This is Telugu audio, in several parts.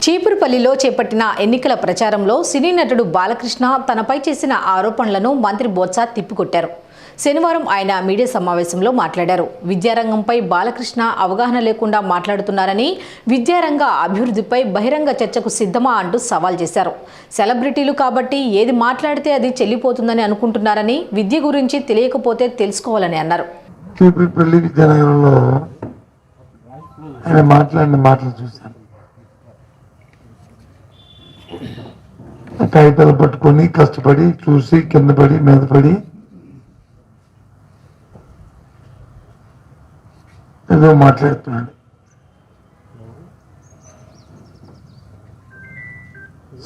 చీపురుపల్లిలో చేపట్టిన ఎన్నికల ప్రచారంలో సినీ నటుడు బాలకృష్ణ తనపై చేసిన ఆరోపణలను మంత్రి బొత్స తిప్పికొట్టారు. శనివారం ఆయన మీడియా సమావేశంలో మాట్లాడారు. విద్యారంగంపై బాలకృష్ణ అవగాహన లేకుండా మాట్లాడుతున్నారని, విద్యారంగ అభివృద్ధిపై బహిరంగ చర్చకు సిద్ధమా అంటూ సవాల్ చేశారు. సెలబ్రిటీలు కాబట్టి ఏది మాట్లాడితే అది చెల్లిపోతుందని అనుకుంటున్నారని, విద్య గురించి తెలియకపోతే తెలుసుకోవాలని అన్నారు. చీపురుపల్లి విద్యానగరంలో ఆయన మాట్లాడిన మాటలు చూశాను. కాగితాలు పట్టుకొని కష్టపడి చూసి కింద పడి మీద పడి ఏదో మాట్లాడుతున్నాడు.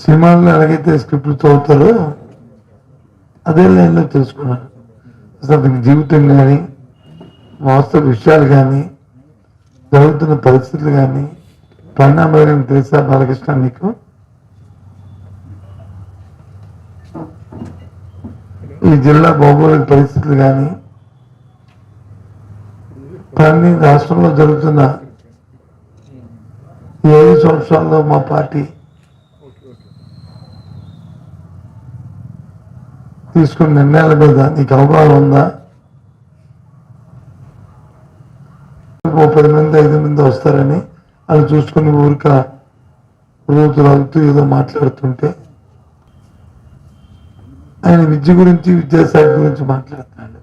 సినిమాల్లో ఎలాగైతే స్క్రిప్ట్ చదువుతారో అదే లైన్లో తెలుసుకున్నాను. అసలు జీవితం కానీ, వాస్తవ విషయాలు కానీ, జరుగుతున్న పరిస్థితులు కానీ, పరిణామాలు తెలుసా బాలకృష్ణ నీకు? ఈ జిల్లా భౌగోళిక పరిస్థితులు కానీ, కానీ రాష్ట్రంలో జరుగుతున్న 7 సంవత్సరాల్లో మా పార్టీ తీసుకున్న నిర్ణయాల మీద నీకు అవగాహన ఉందా? 10 మంది 5 మంది వస్తారని అది చూసుకుని ఊరిక రోజులు అవుతూ ఏదో మాట్లాడుతుంటే ఆయన విద్య గురించి, విద్యాశాఖ గురించి మాట్లాడుతున్నాడు.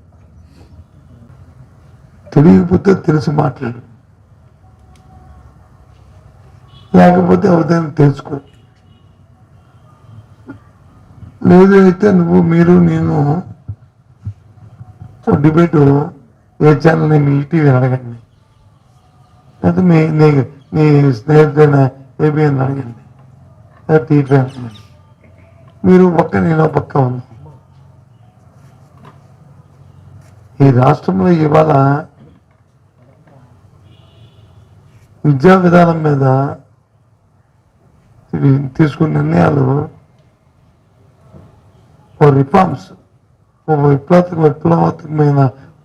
తెలియకపోతే తెలిసి మాట్లాడు, లేకపోతే ఎవరిదైనా తెలుసుకో. లేదు అయితే నువ్వు, మీరు, నేను డిబేటు ఏ ఛానల్, మీ ఈటీవీ అడగండి, లేకపోతే నీ స్నేహితుడైన ఏబిఎన్ అడగండి, లేదా టీవీ అడగండి. మీరు పక్క, నేను పక్క ఉంది. ఈ రాష్ట్రంలో ఇవాళ విద్యా విధానం మీద తీసుకున్న నిర్ణయాలు ఓ రిఫార్మ్స్, ఓ విప్లవాత్మకమైన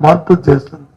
మార్పులు చేస్తుంది.